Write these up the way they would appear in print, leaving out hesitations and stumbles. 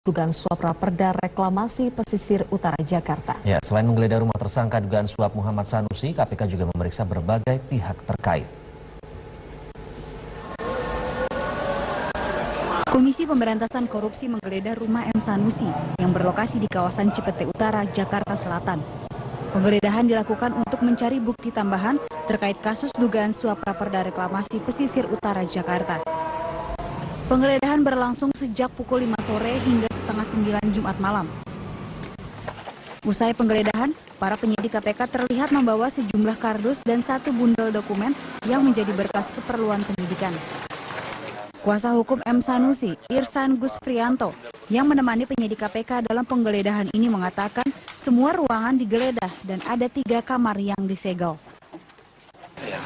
dugaan suap raperda reklamasi pesisir utara Jakarta. Ya, selain menggeledah rumah tersangka dugaan suap Muhammad Sanusi, KPK juga memeriksa berbagai pihak terkait. Komisi Pemberantasan Korupsi menggeledah rumah M. Sanusi yang berlokasi di kawasan Cipete Utara, Jakarta Selatan. Penggeledahan dilakukan untuk mencari bukti tambahan terkait kasus dugaan suap raperda reklamasi pesisir utara Jakarta. Penggeledahan berlangsung sejak pukul 5 sore hingga setengah 9 Jumat malam. Usai penggeledahan, para penyidik KPK terlihat membawa sejumlah kardus dan satu bundel dokumen yang menjadi berkas keperluan penyidikan. Kuasa hukum M. Sanusi, Irsan Gusfrianto, yang menemani penyidik KPK dalam penggeledahan ini mengatakan semua ruangan digeledah dan ada 3 kamar yang disegel.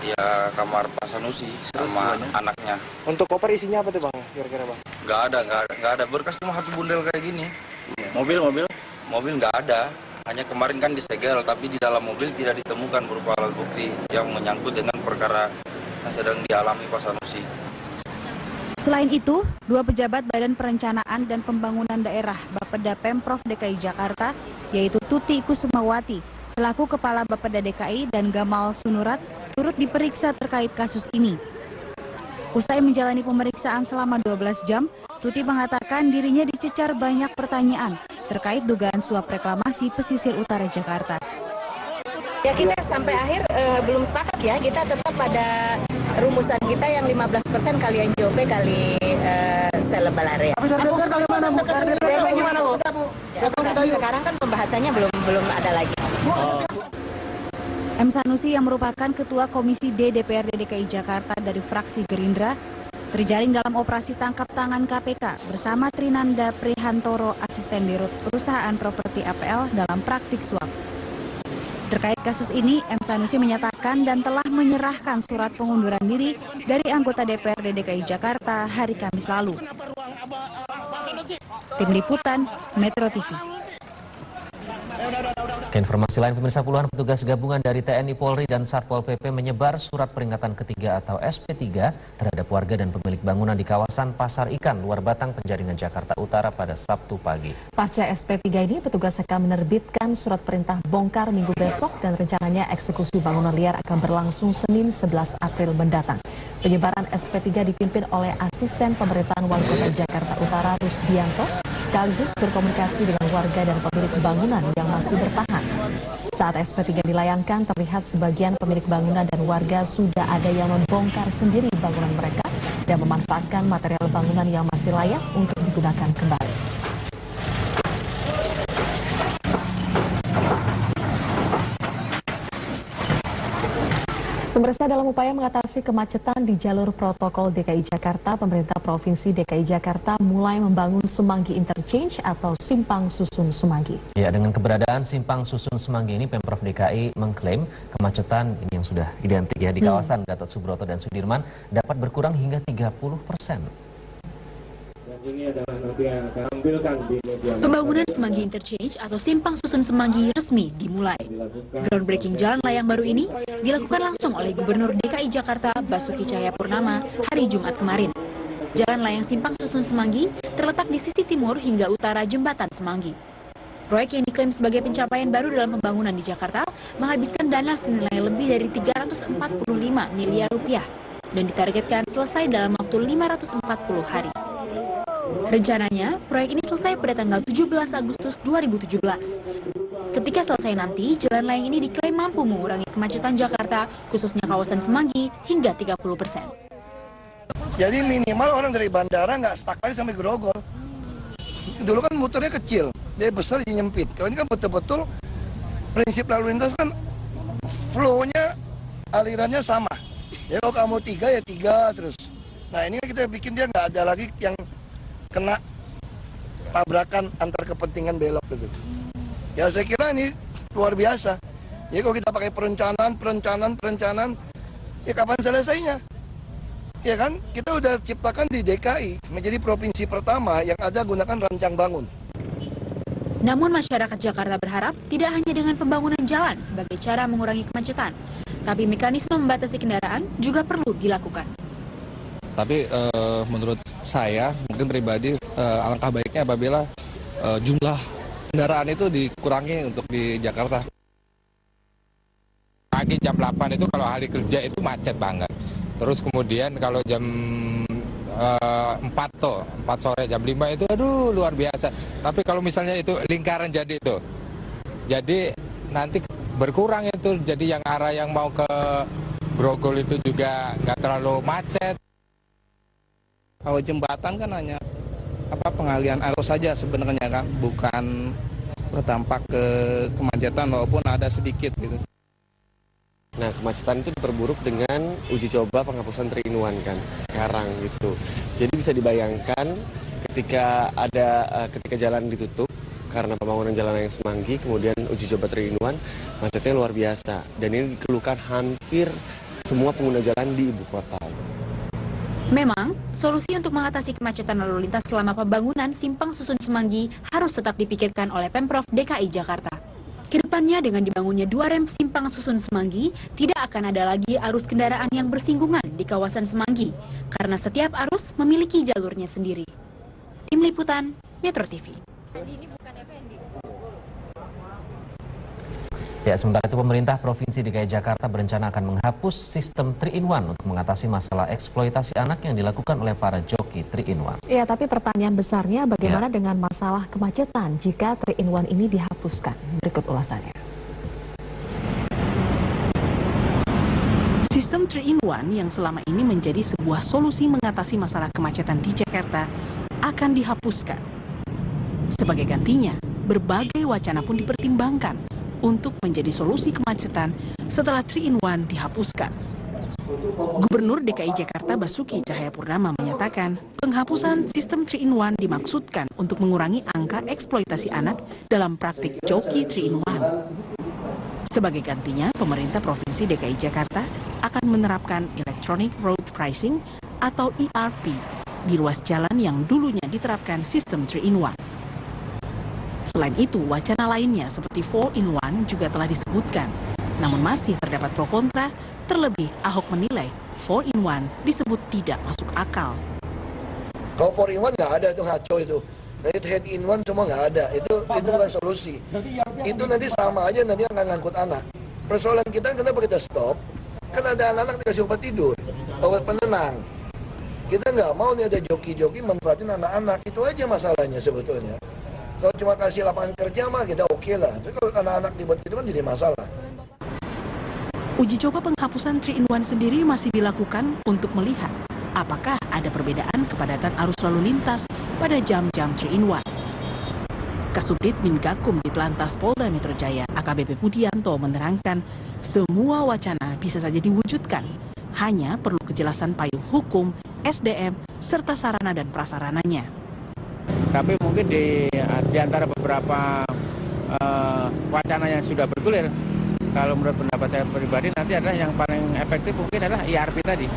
Ya kamar Pak Sanusi sama anaknya. Untuk koper isinya apa tuh Bang? Kira-kira Bang? Nggak ada berkas, cuma satu bundel kayak gini. Mobil nggak ada. Hanya kemarin kan disegel, tapi di dalam mobil tidak ditemukan berupa alat bukti yang menyangkut dengan perkara yang sedang dialami Pak Sanusi. Selain itu, 2 pejabat Badan Perencanaan dan Pembangunan Daerah Bapeda Pemprov DKI Jakarta, yaitu Tuti Kusumawati, selaku Kepala Bapeda DKI dan Gamal Sunurat, turut diperiksa terkait kasus ini. Usai menjalani pemeriksaan selama 12 jam, Tuti mengatakan dirinya dicecar banyak pertanyaan terkait dugaan suap reklamasi pesisir utara Jakarta. Ya kita sampai akhir belum sepakat ya, kita tetap pada rumusan kita yang 15% kali NJOP kali selebalare. Sekarang kan pembahasannya belum ada lagi. M. Sanusi yang merupakan Ketua Komisi D DPRD DKI Jakarta dari fraksi Gerindra terjaring dalam operasi tangkap tangan KPK bersama Trinanda Prihantoro, asisten dirut perusahaan properti APL dalam praktik suap. Terkait kasus ini, M. Sanusi menyatakan dan telah menyerahkan surat pengunduran diri dari anggota DPRD DKI Jakarta hari Kamis lalu. Tim Liputan, Metro TV. Ke informasi lain, pemirsa, puluhan petugas gabungan dari TNI Polri dan Satpol PP menyebar surat peringatan ketiga atau SP3 terhadap warga dan pemilik bangunan di kawasan Pasar Ikan, Luar Batang, Penjaringan, Jakarta Utara pada Sabtu pagi. Pasca SP3 ini, petugas akan menerbitkan surat perintah bongkar minggu besok dan rencananya eksekusi bangunan liar akan berlangsung Senin 11 April mendatang. Penyebaran SP3 dipimpin oleh Asisten Pemerintahan Wali Kota Jakarta Utara Rusdianto, sekaligus berkomunikasi dengan warga dan pemilik bangunan yang masih bertahan. Saat SP3 dilayangkan, terlihat sebagian pemilik bangunan dan warga sudah ada yang membongkar sendiri bangunan mereka dan memanfaatkan material bangunan yang masih layak untuk digunakan kembali. Pemirsa, dalam upaya mengatasi kemacetan di jalur protokol DKI Jakarta, pemerintah Provinsi DKI Jakarta mulai membangun Semanggi Interchange atau Simpang Susun Semanggi. Ya, dengan keberadaan Simpang Susun Semanggi ini, Pemprov DKI mengklaim kemacetan ini yang sudah identik ya di kawasan Gatot Subroto dan Sudirman dapat berkurang hingga 30%. Pembangunan Semanggi Interchange atau Simpang Susun Semanggi resmi dimulai. Groundbreaking jalan layang baru ini dilakukan langsung oleh Gubernur DKI Jakarta Basuki Cahayapurnama hari Jumat kemarin. Jalan layang Simpang Susun Semanggi terletak di sisi timur hingga utara Jembatan Semanggi. Proyek yang diklaim sebagai pencapaian baru dalam pembangunan di Jakarta menghabiskan dana senilai lebih dari 345 miliar rupiah dan ditargetkan selesai dalam waktu 540 hari. Rencananya, proyek ini selesai pada tanggal 17 Agustus 2017. Ketika selesai nanti, jalan layang ini diklaim mampu mengurangi kemacetan Jakarta, khususnya kawasan Semanggi, hingga 30%. Jadi minimal orang dari bandara nggak stuck aja sampai Grogol. Dulu kan muternya kecil, dia besar jadi nyempit. Kalau ini kan betul-betul prinsip lalu lintas kan flow-nya, alirannya sama. Ya kalau kamu 3 ya 3 terus. Nah ini kita bikin dia nggak ada lagi yang kena tabrakan antar kepentingan belok gitu. Ya saya kira ini luar biasa. Jadi kalau kita pakai perencanaan, ya kapan selesainya? Ya kan, kita udah ciptakan di DKI menjadi provinsi pertama yang ada gunakan rancang bangun. Namun masyarakat Jakarta berharap tidak hanya dengan pembangunan jalan sebagai cara mengurangi kemacetan, tapi mekanisme membatasi kendaraan juga perlu dilakukan. Tapi menurut saya, mungkin pribadi, alangkah baiknya apabila jumlah kendaraan itu dikurangi untuk di Jakarta. Pagi jam 8 itu kalau hari kerja itu macet banget. Terus kemudian kalau jam 4 sore jam 5 itu aduh luar biasa. Tapi kalau misalnya itu lingkaran jadi itu. Jadi nanti berkurang itu, jadi yang arah yang mau ke Grogol itu juga nggak terlalu macet. Kalau jembatan kan hanya pengalian arus saja sebenarnya kan, bukan berdampak ke kemacetan walaupun ada sedikit gitu. Nah, kemacetan itu diperburuk dengan uji coba penghapusan 3-in-1 kan sekarang gitu. Jadi bisa dibayangkan ketika jalan ditutup karena pembangunan jalan yang Semanggi, kemudian uji coba 3-in-1, macetnya luar biasa. Dan ini dikeluhkan hampir semua pengguna jalan di ibu kota. Memang, solusi untuk mengatasi kemacetan lalu lintas selama pembangunan Simpang Susun Semanggi harus tetap dipikirkan oleh Pemprov DKI Jakarta. Kedepannya dengan dibangunnya 2 rem Simpang Susun Semanggi, tidak akan ada lagi arus kendaraan yang bersinggungan di kawasan Semanggi, karena setiap arus memiliki jalurnya sendiri. Tim Liputan, Metro TV. Ya, sementara itu pemerintah Provinsi DKI Jakarta berencana akan menghapus sistem 3-in-1 untuk mengatasi masalah eksploitasi anak yang dilakukan oleh para joki 3-in-1. Ya, tapi pertanyaan besarnya bagaimana dengan masalah kemacetan jika 3-in-1 ini dihapuskan? Berikut ulasannya. Sistem 3-in-1 yang selama ini menjadi sebuah solusi mengatasi masalah kemacetan di Jakarta akan dihapuskan. Sebagai gantinya, berbagai wacana pun dipertimbangkan untuk menjadi solusi kemacetan setelah 3-in-1 dihapuskan. Gubernur DKI Jakarta Basuki Cahayapurnama menyatakan penghapusan sistem 3-in-1 dimaksudkan untuk mengurangi angka eksploitasi anak dalam praktik joki 3-in-1. Sebagai gantinya, pemerintah Provinsi DKI Jakarta akan menerapkan Electronic Road Pricing atau ERP di ruas jalan yang dulunya diterapkan sistem 3-in-1. Selain itu, wacana lainnya seperti 4-in-1 juga telah disebutkan. Namun masih terdapat pro kontra, terlebih Ahok menilai 4-in-1 disebut tidak masuk akal. Kalau 4-in-1 nggak ada, itu ngaco itu. Dari head-in-1 semua nggak ada, itu bukan solusi. Itu nanti sama aja nanti akan ngangkut anak. Persoalan kita kenapa kita stop? Kan ada anak-anak dikasih obat tidur, obat penenang. Kita nggak mau nih ada joki-joki manfaatin anak-anak, itu aja masalahnya sebetulnya. Kalau cuma kasih lapangan kerja mah kita oke lah. Tapi kalau anak-anak dibuat itu kan jadi masalah. Uji coba penghapusan 3-in-1 sendiri masih dilakukan untuk melihat apakah ada perbedaan kepadatan arus lalu lintas pada jam-jam 3-in-1. Kasubdit Mingakum Ditlantas Polda Metro Jaya AKBP Budianto menerangkan semua wacana bisa saja diwujudkan. Hanya perlu kejelasan payung hukum, SDM, serta sarana dan prasarananya. Tapi mungkin di antara beberapa wacana yang sudah bergulir, kalau menurut pendapat saya pribadi nanti adalah yang paling efektif mungkin adalah ERP tadi.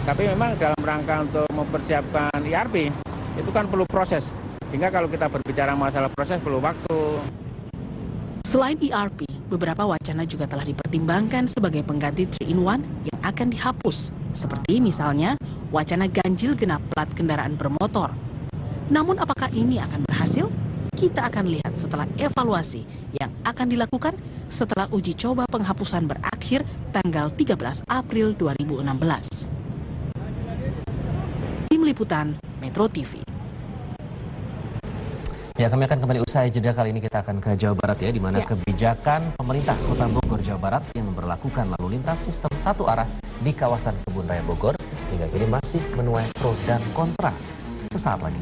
Tapi memang dalam rangka untuk mempersiapkan ERP itu kan perlu proses. Sehingga kalau kita berbicara masalah proses perlu waktu. Selain ERP, beberapa wacana juga telah dipertimbangkan sebagai pengganti 3-in-1 yang akan dihapus. Seperti misalnya wacana ganjil genap plat kendaraan bermotor. Namun apakah ini akan berhasil? Kita akan lihat setelah evaluasi yang akan dilakukan setelah uji coba penghapusan berakhir tanggal 13 April 2016. Tim Liputan, Metro TV. Ya, kami akan kembali usai jeda. Kali ini kita akan ke Jawa Barat ya, di mana kebijakan pemerintah Kota Bogor, Jawa Barat yang memberlakukan lalu lintas sistem satu arah di kawasan Kebun Raya Bogor hingga kini masih menuai pro dan kontra. Sesaat lagi.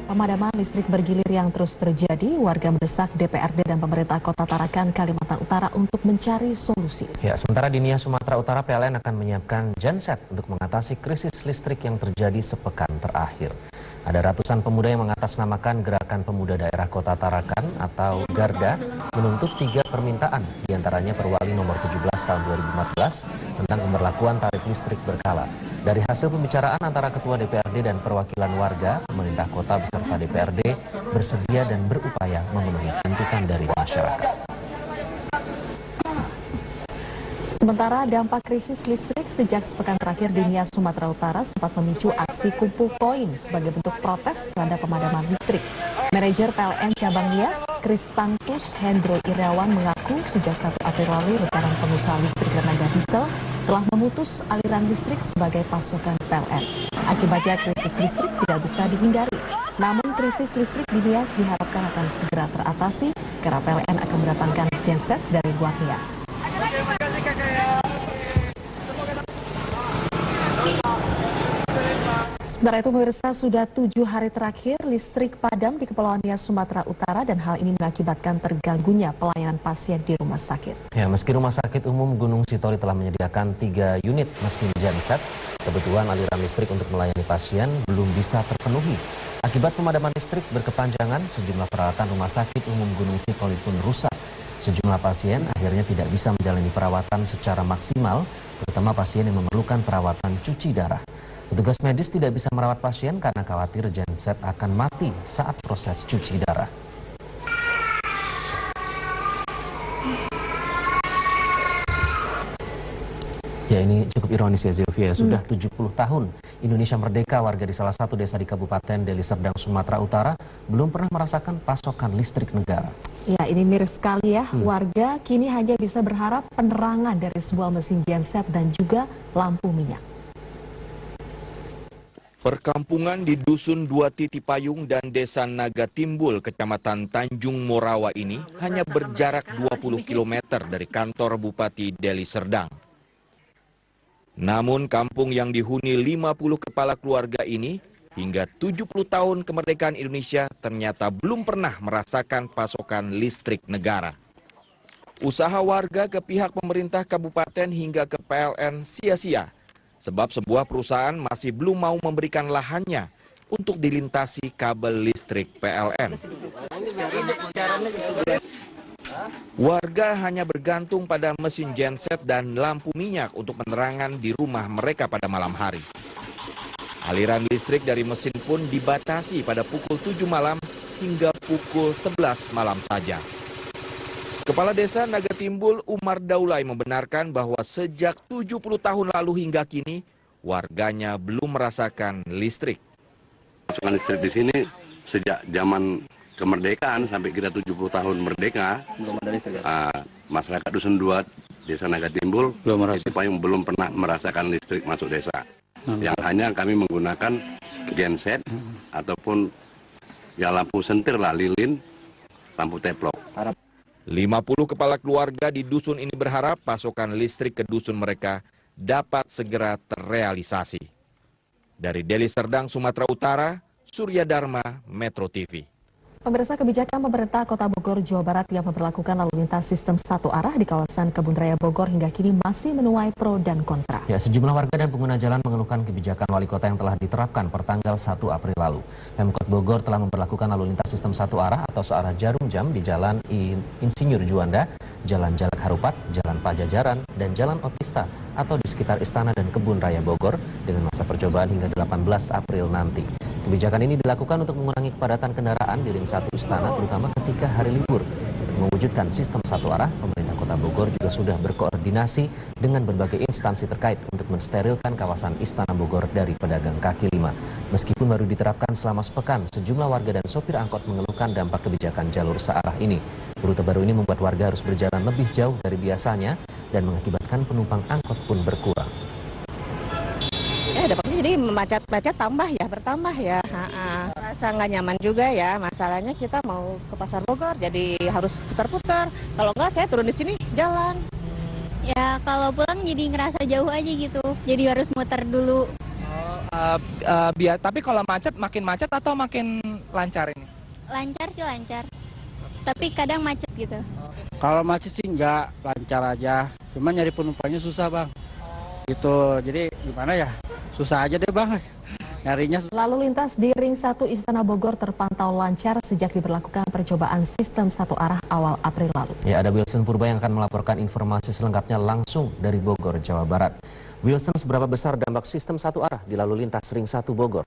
Pemadaman listrik bergilir yang terus terjadi, warga mendesak DPRD dan pemerintah Kota Tarakan, Kalimantan Utara untuk mencari solusi. Ya, sementara di Nia, Sumatera Utara, PLN akan menyiapkan genset untuk mengatasi krisis listrik yang terjadi sepekan terakhir. Ada ratusan pemuda yang mengatasnamakan Gerakan Pemuda Daerah Kota Tarakan atau Garda menuntut 3 permintaan, diantaranya Perwali nomor 17 tahun 2014 tentang pemberlakuan tarif listrik berkala. Dari hasil pembicaraan antara Ketua DPRD dan perwakilan warga, pemerintah kota beserta DPRD bersedia dan berupaya memenuhi tuntutan dari masyarakat. Sementara dampak krisis listrik sejak sepekan terakhir di Nias, Sumatera Utara sempat memicu aksi kumpul poin sebagai bentuk protes terhadap pemadaman listrik. Manajer PLN Cabang Nias, Kristantus Hendro Irawan mengaku sejak 1 April lalu rekanan pengusaha listrik tenaga diesel telah memutus aliran listrik sebagai pasokan PLN. Akibatnya krisis listrik tidak bisa dihindari. Namun krisis listrik di Nias diharapkan akan segera teratasi karena PLN akan mendatangkan genset dari luar Nias. Sementara itu pemirsa, sudah 7 hari terakhir listrik padam di Kepulauan Nias, Sumatera Utara dan hal ini mengakibatkan terganggunya pelayanan pasien di rumah sakit. Ya, meski Rumah Sakit Umum Gunung Sitori telah menyediakan 3 unit mesin genset, kebutuhan aliran listrik untuk melayani pasien belum bisa terpenuhi. Akibat pemadaman listrik berkepanjangan, sejumlah peralatan Rumah Sakit Umum Gunung Sitori pun rusak. Sejumlah pasien akhirnya tidak bisa menjalani perawatan secara maksimal, terutama pasien yang memerlukan perawatan cuci darah. Petugas medis tidak bisa merawat pasien karena khawatir genset akan mati saat proses cuci darah. Ya, ini cukup ironis ya Zilvia, sudah 70 tahun Indonesia merdeka, warga di salah satu desa di Kabupaten Deli Serdang, Sumatera Utara belum pernah merasakan pasokan listrik negara. Ya, ini miris sekali ya. Warga kini hanya bisa berharap penerangan dari sebuah mesin genset dan juga lampu minyak. Perkampungan di Dusun Dua Titi Payung dan Desa Naga Timbul, Kecamatan Tanjung Morawa ini hanya berjarak 20 km dari kantor Bupati Deli Serdang. Namun kampung yang dihuni 50 kepala keluarga ini hingga 70 tahun kemerdekaan Indonesia ternyata belum pernah merasakan pasokan listrik negara. Usaha warga ke pihak pemerintah kabupaten hingga ke PLN sia-sia. Sebab sebuah perusahaan masih belum mau memberikan lahannya untuk dilintasi kabel listrik PLN. Warga hanya bergantung pada mesin genset dan lampu minyak untuk penerangan di rumah mereka pada malam hari. Aliran listrik dari mesin pun dibatasi pada pukul 7 malam hingga pukul 11 malam saja. Kepala Desa Naga Timbul Umar Daulay membenarkan bahwa sejak 70 tahun lalu hingga kini warganya belum merasakan listrik. Pasokan listrik di sini sejak zaman kemerdekaan sampai kita 70 tahun merdeka, masyarakat Dusun 2 Desa Naga Timbul Titi Payung belum pernah merasakan listrik masuk desa. Yang hanya kami menggunakan genset ataupun ya lampu sentir lah, lilin, lampu teplok. 50 kepala keluarga di dusun ini berharap pasokan listrik ke dusun mereka dapat segera terrealisasi. Dari Deli Serdang, Sumatera Utara, Surya Dharma, Metro TV. Pemirsa, kebijakan pemerintah Kota Bogor, Jawa Barat yang memperlakukan lalu lintas sistem satu arah di kawasan Kebun Raya Bogor hingga kini masih menuai pro dan kontra. Ya, sejumlah warga dan pengguna jalan mengeluhkan kebijakan wali kota yang telah diterapkan pertanggal 1 April lalu. Pemkot Bogor telah memperlakukan lalu lintas sistem satu arah atau searah jarum jam di Jalan Insinyur Juanda, Jalan Jalak Harupat, Jalan Pajajaran, dan Jalan Otista atau di sekitar Istana dan Kebun Raya Bogor dengan masa percobaan hingga 18 April nanti. Kebijakan ini dilakukan untuk mengurangi kepadatan kendaraan di ring 1 Istana, terutama ketika hari libur. Untuk mewujudkan sistem satu arah, pemerintah Kota Bogor juga sudah berkoordinasi dengan berbagai instansi terkait untuk mensterilkan kawasan Istana Bogor dari pedagang kaki lima. Meskipun baru diterapkan selama sepekan, sejumlah warga dan sopir angkot mengeluhkan dampak kebijakan jalur searah ini. Rute baru ini membuat warga harus berjalan lebih jauh dari biasanya dan mengakibatkan penumpang angkot pun berkurang. Dampaknya jadi macet bertambah ya. Rasa nggak nyaman juga ya. Masalahnya kita mau ke Pasar Bogor jadi harus putar-putar. Kalau nggak saya turun di sini jalan. Ya kalau pulang jadi ngerasa jauh aja gitu. Jadi harus muter dulu. Tapi kalau makin macet atau makin lancar ini? Lancar sih lancar. Tapi kadang macet gitu. Kalau macet sih nggak, lancar aja. Cuman nyari penumpangnya susah bang. Gitu. Jadi gimana ya? Susah aja deh bang, nyarinya. Lalu lintas di ring 1 Istana Bogor terpantau lancar sejak diberlakukan percobaan sistem satu arah awal April lalu. Ya, ada Wilson Purba yang akan melaporkan informasi selengkapnya langsung dari Bogor, Jawa Barat. Wilson, seberapa besar dampak sistem satu arah di lalu lintas ring 1 Bogor?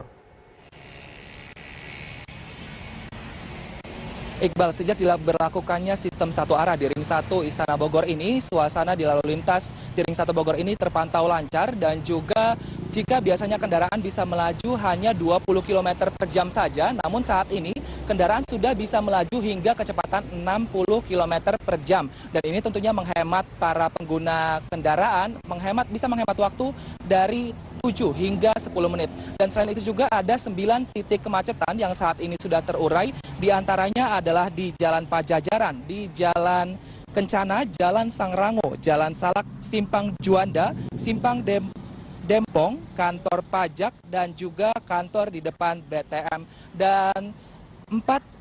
Iqbal, sejak diberlakukannya sistem satu arah di Ring 1 Istana Bogor ini, suasana di lalu lintas di Ring 1 Bogor ini terpantau lancar dan juga jika biasanya kendaraan bisa melaju hanya 20 km per jam saja, namun saat ini kendaraan sudah bisa melaju hingga kecepatan 60 km per jam. Dan ini tentunya menghemat para pengguna kendaraan, bisa menghemat waktu dari 7 hingga 10 menit. Dan selain itu juga ada 9 titik kemacetan yang saat ini sudah terurai. Di antaranya adalah di Jalan Pajajaran, di Jalan Kencana, Jalan Sangrango, Jalan Salak, Simpang Juanda, Simpang Dempong, kantor pajak, dan juga kantor di depan BTM. Dan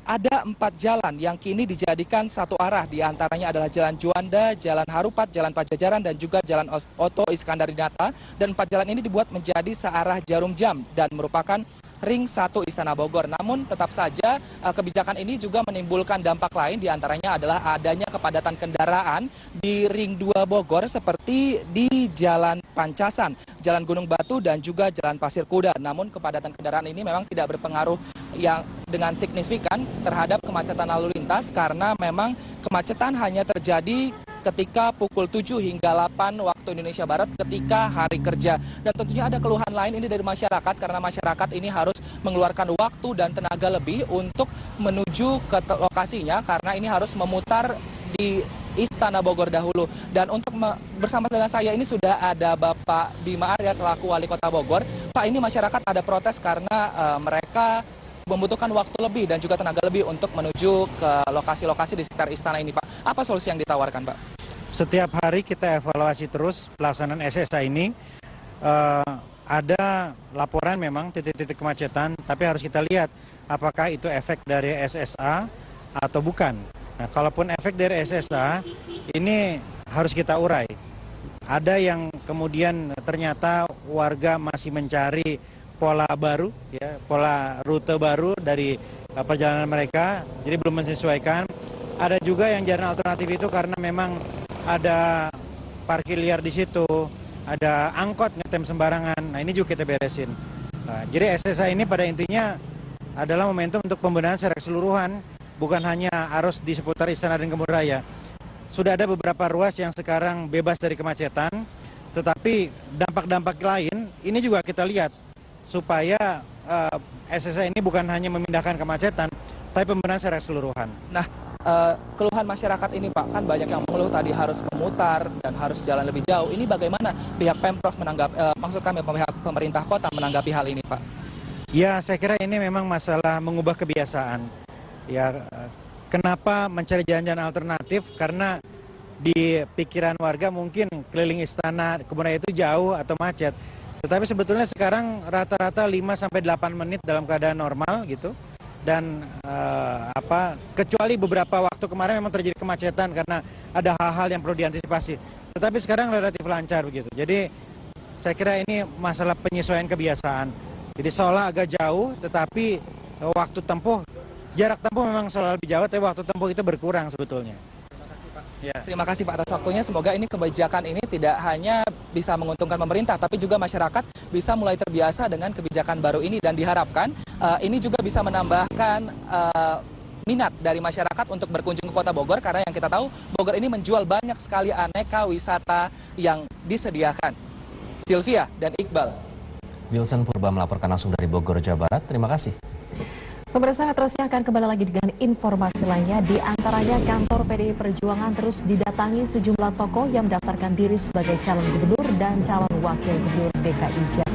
ada 4 jalan yang kini dijadikan satu arah, di antaranya adalah Jalan Juanda, Jalan Harupat, Jalan Pajajaran, dan juga Jalan Oto Iskandar-Dinata. Dan 4 jalan ini dibuat menjadi searah jarum jam dan merupakan Ring 1 Istana Bogor. Namun tetap saja kebijakan ini juga menimbulkan dampak lain, di antaranya adalah adanya kepadatan kendaraan di Ring 2 Bogor seperti di Jalan Pancasan, Jalan Gunung Batu, dan juga Jalan Pasir Kuda. Namun kepadatan kendaraan ini memang tidak berpengaruh yang dengan signifikan terhadap kemacetan lalu lintas, karena memang kemacetan hanya terjadi ketika pukul 7 hingga 8 waktu Indonesia Barat ketika hari kerja. Dan tentunya ada keluhan lain ini dari masyarakat, karena masyarakat ini harus mengeluarkan waktu dan tenaga lebih untuk menuju ke lokasinya, karena ini harus memutar di Istana Bogor dahulu. Dan untuk bersama dengan saya ini sudah ada Bapak Bima Arya selaku Wali Kota Bogor. Pak, ini masyarakat ada protes karena mereka membutuhkan waktu lebih dan juga tenaga lebih untuk menuju ke lokasi-lokasi di sekitar istana ini, Pak. Apa solusi yang ditawarkan, Pak? Setiap hari kita evaluasi terus pelaksanaan SSA ini. Ada laporan memang titik-titik kemacetan, tapi harus kita lihat apakah itu efek dari SSA atau bukan. Nah, kalaupun efek dari SSA, ini harus kita urai. Ada yang kemudian ternyata warga masih mencari pola baru, ya, pola rute baru dari perjalanan mereka, jadi belum menyesuaikan. Ada juga yang jalan alternatif itu karena memang ada parkir liar di situ, ada angkot ngetem sembarangan. Nah, ini juga kita beresin. Nah, jadi SSA ini pada intinya adalah momentum untuk pembenahan secara keseluruhan, bukan hanya arus di seputar Istana dan Kebun Raya. Sudah ada beberapa ruas yang sekarang bebas dari kemacetan, tetapi dampak-dampak lain ini juga kita lihat supaya SSA ini bukan hanya memindahkan kemacetan, tapi pembenahan secara keseluruhan. Nah, keluhan masyarakat ini, Pak, kan banyak yang mengeluh tadi harus memutar dan harus jalan lebih jauh. Ini bagaimana pihak Pemprov menanggapi, maksud kami pihak pemerintah kota menanggapi hal ini, Pak? Ya, saya kira ini memang masalah mengubah kebiasaan. Ya, kenapa mencari jalan-jalan alternatif? Karena di pikiran warga mungkin keliling istana Kebun Raya itu jauh atau macet. Tetapi sebetulnya sekarang rata-rata 5-8 menit dalam keadaan normal gitu. Dan kecuali beberapa waktu kemarin memang terjadi kemacetan karena ada hal-hal yang perlu diantisipasi. Tetapi sekarang relatif lancar begitu. Jadi saya kira ini masalah penyesuaian kebiasaan. Jadi seolah agak jauh, tetapi waktu tempuh, jarak tempuh memang seolah lebih jauh, tapi waktu tempuh itu berkurang sebetulnya. Ya. Terima kasih Pak atas waktunya. Semoga ini kebijakan ini tidak hanya bisa menguntungkan pemerintah, tapi juga masyarakat bisa mulai terbiasa dengan kebijakan baru ini, dan diharapkan ini juga bisa menambahkan minat dari masyarakat untuk berkunjung ke Kota Bogor, karena yang kita tahu Bogor ini menjual banyak sekali aneka wisata yang disediakan. Sylvia dan Iqbal. Wilson Purba melaporkan langsung dari Bogor, Jawa Barat. Terima kasih. Pemirsa, Metrosnya akan kembali lagi dengan informasi lainnya. Di antaranya kantor PDI Perjuangan terus didatangi sejumlah tokoh yang mendaftarkan diri sebagai calon gubernur dan calon wakil gubernur DKI Jakarta.